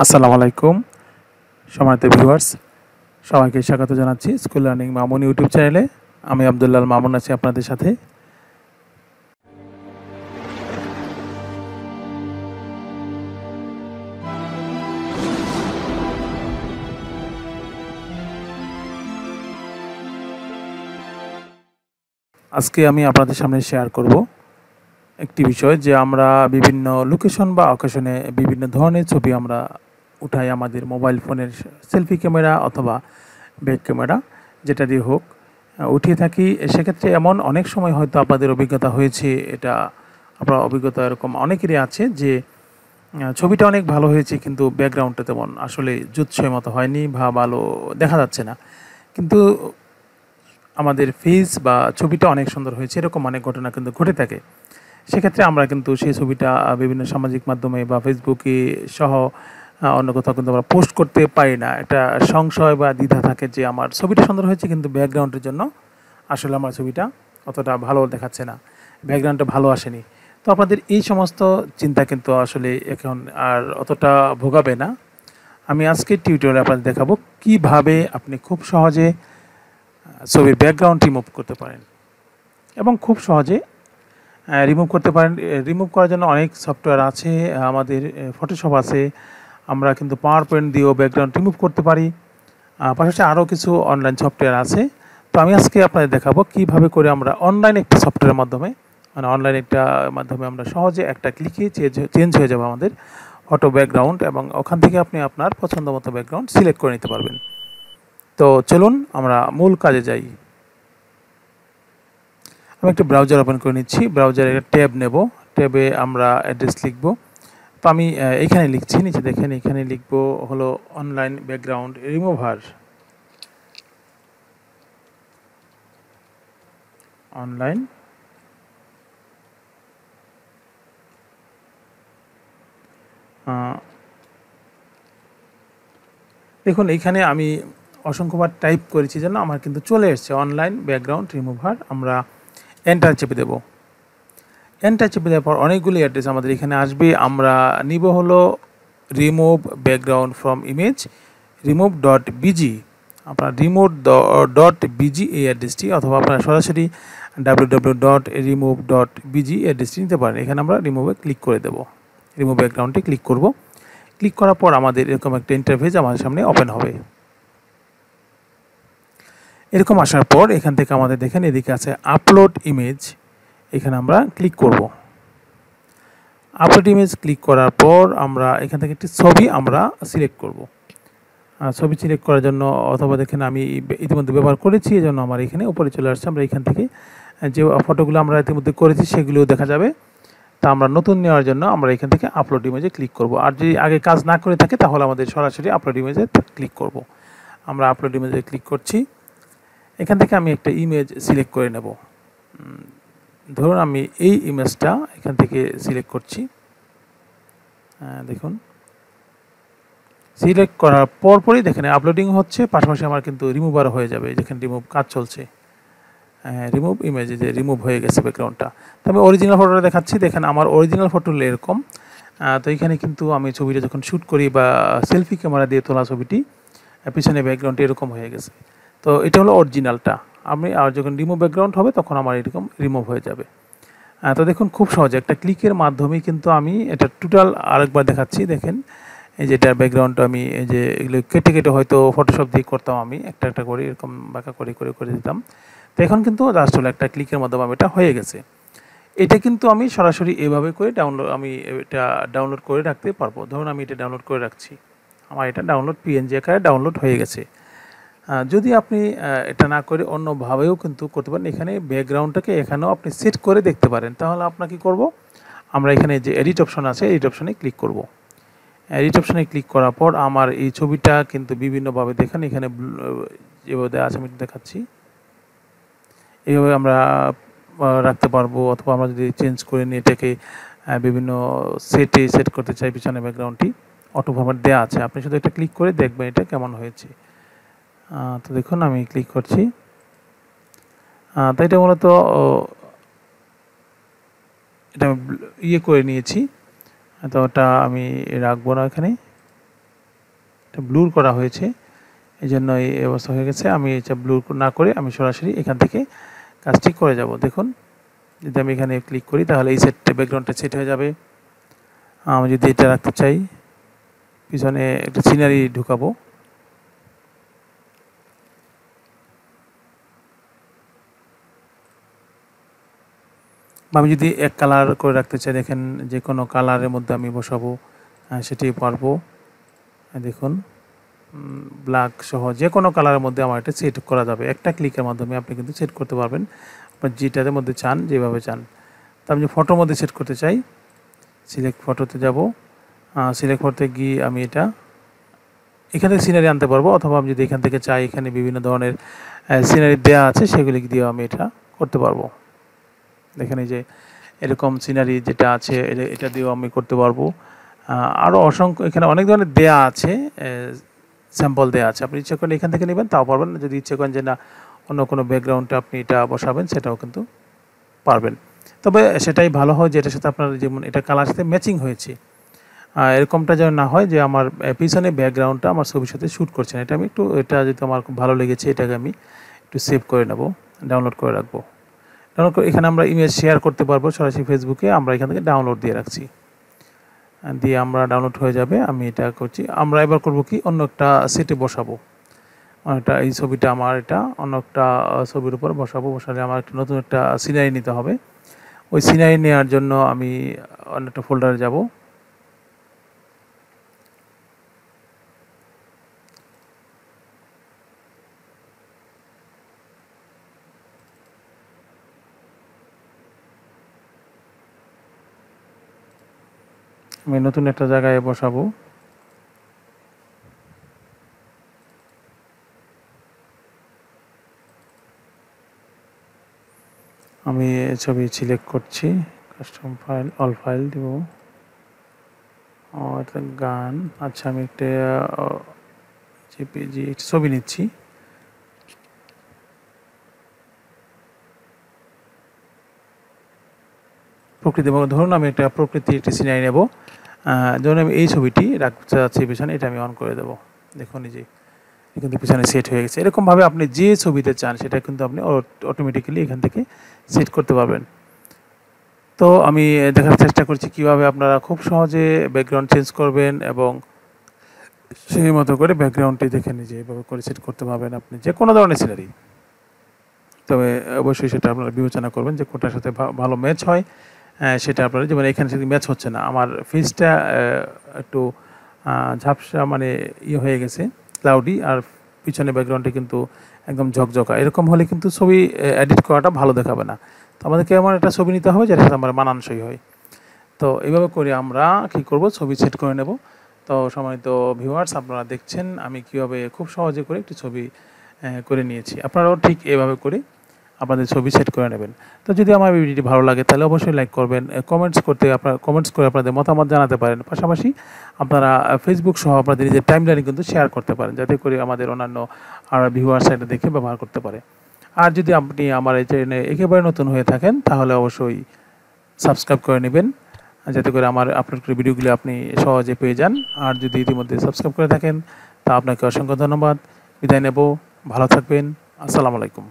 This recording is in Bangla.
আসসালামু আলাইকুম সম্মানিত ভিউয়ার্স, সবাইকে স্বাগত জানাচ্ছি স্কুল লার্নিং মামুন ইউটিউব চ্যানেলে। আমি আব্দুল্লাহ মামুন আছি আপনাদের সাথে। আজকে আমি আপনাদের সামনে শেয়ার করব একটি বিষয়, যে আমরা বিভিন্ন লোকেশন বা অকেশনে বিভিন্ন ধরনের ছবি আমরা উঠাই আমাদের মোবাইল ফোনের সেলফি ক্যামেরা অথবা ব্যাক ক্যামেরা, যেটা দিয়ে হোক উঠিয়ে থাকি। সেক্ষেত্রে এমন অনেক সময় হয়তো আপনাদের অভিজ্ঞতা হয়েছে, এটা আপনার অভিজ্ঞতা এরকম অনেকেরই আছে যে ছবিটা অনেক ভালো হয়েছে কিন্তু ব্যাকগ্রাউন্ডটা তেমন আসলে জুৎসই মতো হয়নি বা ভালো দেখা যাচ্ছে না, কিন্তু আমাদের ফেস বা ছবিটা অনেক সুন্দর হয়েছে, এরকম অনেক ঘটনা কিন্তু ঘটে থাকে। সেক্ষেত্রে আমরা কিন্তু সেই ছবিটা বিভিন্ন সামাজিক মাধ্যমে বা ফেসবুকে সহ অন্য কোথাও কিন্তু আমরা পোস্ট করতে পারি না। একটা সংশয় বা দ্বিধা থাকে যে আমার ছবিটা সুন্দর হয়েছে কিন্তু ব্যাকগ্রাউন্ডের জন্য আসলে আমার ছবিটা অতটা ভালো দেখাচ্ছে না, ব্যাকগ্রাউন্ডটা ভালো আসেনি। তো আপনাদের এই সমস্ত চিন্তা কিন্তু আসলে এখন আর অতটা ভোগাবে না। আমি আজকের টিউটোরিয়ালে আপনাদের দেখাবো কিভাবে আপনি খুব সহজে ছবির ব্যাকগ্রাউন্ড রিমুভ করতে পারেন এবং খুব সহজে রিমুভ করতে পারেন। রিমুভ করার জন্য অনেক সফটওয়্যার আছে, আমাদের ফটোশপ আছে, আমরা কিন্তু পাওয়ার পয়েন্ট দিয়েও ব্যাকগ্রাউন্ড রিমুভ করতে পারি। পাশাপাশি আরও কিছু অনলাইন সফটওয়্যার আছে। তো আমি আজকে আপনাদের দেখাবো কিভাবে করে আমরা অনলাইন একটা সফটওয়্যারের মাধ্যমে, মানে অনলাইন একটা মাধ্যমে আমরা সহজে একটা ক্লিকে চেঞ্জ হয়ে যাবে আমাদের ফটো ব্যাকগ্রাউন্ড, এবং ওখান থেকে আপনি আপনার পছন্দ মতো ব্যাকগ্রাউন্ড সিলেক্ট করে নিতে পারবেন। তো চলুন আমরা মূল কাজে যাই। আমি একটা ব্রাউজার ওপেন করে নিচ্ছি, ব্রাউজারে একটা ট্যাব নেব, ট্যাবে আমরা অ্যাড্রেস লিখব। তো আমি এখানে লিখছি, নিচে দেখেন এখানে লিখব হলো অনলাইন ব্যাকগ্রাউন্ড রিমুভার। অনলাইন দেখুন এইখানে আমি অসংখ্যবার টাইপ করেছি যেন আমার কিন্তু চলে এসছে অনলাইন ব্যাকগ্রাউন্ড রিমুভার। আমরা এন্টার চেপে দেব। এন্টার চেপে দেওয়ার পর অনেকগুলি অ্যাড্রেস আমাদের এখানে আসবে। আমরা নিব হলো remove background from image remove.bg। আপনার remove.bg এই অ্যাড্রেসটি, অথবা আপনারা সরাসরি www.remove.bg অ্যাড্রেসটি নিতে পারেন। এখানে আমরা রিমুভে ক্লিক করে দেব, রিমুভ ব্যাকগ্রাউন্ডে ক্লিক করব। ক্লিক করার পর আমাদের এরকম একটা ইন্টারফেস আমাদের সামনে ওপেন হবে। এরকম আসার পর এখান থেকে আমাদের দেখেন এদিকে আছে আপলোড ইমেজ, এখানে আমরা ক্লিক করব। আপলোড ইমেজ ক্লিক করার পর আমরা এখান থেকে একটি ছবি আমরা সিলেক্ট করব। ছবি সিলেক্ট করার জন্য, অথবা দেখেন আমি ইতিমধ্যে ব্যবহার করেছি, এই জন্য আমার এখানে উপরে চলে আসছে। আমরা এখান থেকে যে ফটোগুলো আমরা ইতিমধ্যে করেছি সেগুলোও দেখা যাবে। তা আমরা নতুন নেওয়ার জন্য আমরা এখান থেকে আপলোড ইমেজে ক্লিক করব। আর যদি আগে কাজ না করে থাকে তাহলে আমাদের সরাসরি আপলোড ইমেজে ক্লিক করব। আমরা আপলোড ইমেজে ক্লিক করছি। এখান থেকে আমি একটা ইমেজ সিলেক্ট করে নেব। ধরুন আমি এই ইমেজটা এখান থেকে সিলেক্ট করছি। দেখুন সিলেক্ট করার পরপরই দেখেন আপলোডিং হচ্ছে, পাশাপাশি আমার কিন্তু রিমুভার হয়ে যাবে। দেখেন রিমুভ কাজ চলছে, রিমুভ ইমেজে যে রিমুভ হয়ে গেছে ব্যাকগ্রাউন্ডটা। তো আমি অরিজিনাল ফটোটা দেখাচ্ছি, দেখেন আমার অরিজিনাল ফটো এরকম। তো এখানে কিন্তু আমি ছবিটা যখন শ্যুট করি বা সেলফি ক্যামেরা দিয়ে তোলা ছবিটি, পিছনে ব্যাকগ্রাউন্ডটা এরকম হয়ে গেছে। তো এটা হলো অরিজিনালটা। আমি আর যখন রিমুভ ব্যাকগ্রাউন্ড হবে তখন আমার এরকম রিমুভ হয়ে যাবে। তো দেখুন খুব সহজে একটা ক্লিকের মাধ্যমে কিন্তু আমি এটা টোটাল আরেকবার দেখাচ্ছি। দেখেন এই যে এটার ব্যাকগ্রাউন্ডটা আমি এই যে এগুলো কেটে কেটে হয়তো ফটোশপ দিয়ে করতাম, আমি একটা একটা করে এরকম বাঁকা করে করে করে দিতাম। তো এখন কিন্তু জাস্ট হলো একটা ক্লিকের মাধ্যমে এটা হয়ে গেছে। এটা কিন্তু আমি সরাসরি এভাবে করে এটা ডাউনলোড করে রাখতে পারবো। ধরুন আমি এটা ডাউনলোড করে রাখছি, আমার এটা ডাউনলোড পিএনজি আকারে ডাউনলোড হয়ে গেছে। যদি আপনি এটা না করে অন্যভাবেও কিন্তু করতে পারেন। এখানে ব্যাকগ্রাউন্ডটাকে এখানেও আপনি সেট করে দেখতে পারেন। তাহলে আপনাকে কি করব, আমরা এখানে যে এডিট অপশন আছে এডিট অপশনে ক্লিক করব। এডিট অপশনে ক্লিক করার পর আমার এই ছবিটা কিন্তু বিভিন্নভাবে দেখেন এখানে যেভাবে আছে আমি দেখাচ্ছি, এইভাবে আমরা রাখতে পারবো। অথবা আমরা যদি চেঞ্জ করে নিয়ে এটাকে বিভিন্ন সেট করতে চাই, পিছনে ব্যাকগ্রাউন্ডটি অটো ফরম্যাট দেওয়া আছে, আপনি শুধু এটা ক্লিক করে দেখবেন এটা কেমন হয়েছে। তো দেখুন আমি ক্লিক করছি। তো এটা মূলত এটা করে নিয়েছি, তো ওটা আমি রাখবো না এখানে। এটা ব্লুর করা হয়েছে, এই জন্য এই অবস্থা হয়ে গেছে। আমি এটা ব্লুর না করে আমি সরাসরি এখান থেকে কাজটি করে যাব। দেখুন, যদি আমি এখানে ক্লিক করি তাহলে এই সেটটা ব্যাকগ্রাউন্ডটা সেট হয়ে যাবে। আমি যদি এটা রাখতে চাই, পিছনে একটা সিনারি ঢুকাবো, আমি যদি এক কালার করে রাখতে চাই, দেখেন যে কোনো কালারের মধ্যে আমি বসাবো, সেটি পারবো। দেখুন, ব্ল্যাক সহ যে কোনো কালারের মধ্যে আমার এটা সেট করা যাবে। একটা ক্লিকের মাধ্যমে আপনি কিন্তু সেট করতে পারবেন আপনার যেটার মধ্যে চান, যেভাবে চান। তো আমি যে ফটোর মধ্যে সেট করতে চাই, সিলেক্ট ফটোতে যাব। সিলেক্ট ফটোতে গিয়ে আমি এটা এখান থেকে সিনারি আনতে পারবো, অথবা আমি যদি এখান থেকে চাই, এখানে বিভিন্ন ধরনের সিনারি দেওয়া আছে, সেগুলি দিয়ে আমি এটা করতে পারবো। দেখেন এই যে এরকম সিনারি যেটা আছে, এটা দিয়েও আমি করতে পারবো। আরও অসংখ্য এখানে অনেক ধরনের দেয়া আছে, স্যাম্পল দেওয়া আছে। আপনি ইচ্ছে করেন এখান থেকে নেবেন, তাও পারবেন। যদি ইচ্ছে করেন যে না অন্য কোনো ব্যাকগ্রাউন্ডে আপনি এটা বসাবেন, সেটাও কিন্তু পারবেন। তবে সেটাই ভালো হয় যেটার সাথে আপনার যেমন এটা কালার সাথে ম্যাচিং হয়েছে, এরকমটা যেন না হয় যে আমার পিছনে ব্যাকগ্রাউন্ডটা আমার ছবির সাথে শ্যুট করছে না। এটা যদি আমার খুব ভালো লেগেছে, এটাকে আমি একটু সেভ করে নেব, ডাউনলোড করে রাখবো। ডাউনলোড করে এখানে আমরা ইমেজ শেয়ার করতে পারবো সরাসরি ফেসবুকে। আমরা এখান থেকে ডাউনলোড দিয়ে রাখছি, দিয়ে আমরা ডাউনলোড হয়ে যাবে। আমি এটা করছি। আমরা এবার করব কি, অন্য একটা সেটে বসাবো। এই ছবিটা আমার এটা অন্য একটা ছবির উপর বসাবো। বসালে আমার একটা নতুন একটা সিনারি নিতে হবে। ওই সিনারি নেওয়ার জন্য আমি অন্য একটা ফোল্ডারে যাব। আমি নতুন একটা জায়গায় বসাবো। আমি ছবি সিলেক্ট করছি, কাস্টম ফাইল, অল ফাইল দেব। এটা গান। আচ্ছা, আমি একটা জেপিজি ছবি নিচ্ছি। প্রকৃতি, ধরুন আমি একটা প্রকৃতি একটি সিনারি নেব। ধরুন আমি এই ছবিটি রাখতে চাচ্ছি পিছনে, এটা আমি অন করে দেবো। দেখুন এই যে কিন্তু পিছনে সেট হয়ে গেছে। এরকমভাবে আপনি যে ছবিতে চান সেটা কিন্তু আপনি অটোমেটিক্যালি এখান থেকে সেট করতে পারবেন। তো আমি দেখার চেষ্টা করছি কীভাবে আপনারা খুব সহজে ব্যাকগ্রাউন্ড চেঞ্জ করবেন, এবং সেই মতো করে ব্যাকগ্রাউন্ডটি দেখে নিজে এভাবে করে সেট করতে পারবেন আপনি যে কোনো ধরনের সিনারি। তবে অবশ্যই সেটা আপনারা বিবেচনা করবেন যে কোনটার সাথে ভালো ম্যাচ হয়, সেটা আপনারা, যেমন এখানে সাথে ম্যাচ হচ্ছে না, আমার ফেসটা একটু ঝাপসা, মানে হয়ে গেছে, ক্লাউডি, আর পিছনে ব্যাকগ্রাউন্ডে কিন্তু একদম ঝকঝকা। এরকম হলে কিন্তু ছবি এডিট করাটা ভালো দেখাবে না। তো আমাদেরকে এমন একটা ছবি নিতে হবে যেটা সাথে আমার মানানসই হয়। তো এইভাবে করে আমরা কী করব, ছবি সেট করে নেব। তো সম্মানিত ভিউয়ার্স, আপনারা দেখছেন আমি কীভাবে খুব সহজে করে একটি ছবি করে নিয়েছি। আপনারাও ঠিক এভাবে করে আপনাদের ছবি সেট করে নেবেন। তো যদি আমার ভিডিওটি ভালো লাগে তাহলে অবশ্যই লাইক করবেন, কমেন্টস করে আপনাদের মতামত জানাতে পারেন। পাশাপাশি আপনারা ফেসবুক সহ আপনাদের নিজের টাইমলাইনে কিন্তু শেয়ার করতে পারেন, যাতে করে আমাদের অন্যান্য আর ভিউয়ার্স এটা দেখে ব্যবহার করতে পারে। আর যদি আপনি আমার এই চ্যানেলে একেবারে নতুন হয়ে থাকেন তাহলে অবশ্যই সাবস্ক্রাইব করে নেবেন, যাতে করে আমার আপলোড করে ভিডিওগুলি আপনি সহজে পেয়ে যান। আর যদি ইতিমধ্যে সাবস্ক্রাইব করে থাকেন তা আপনাকে অসংখ্য ধন্যবাদ। বিদায় নেব, ভালো থাকবেন। আসসালামু আলাইকুম।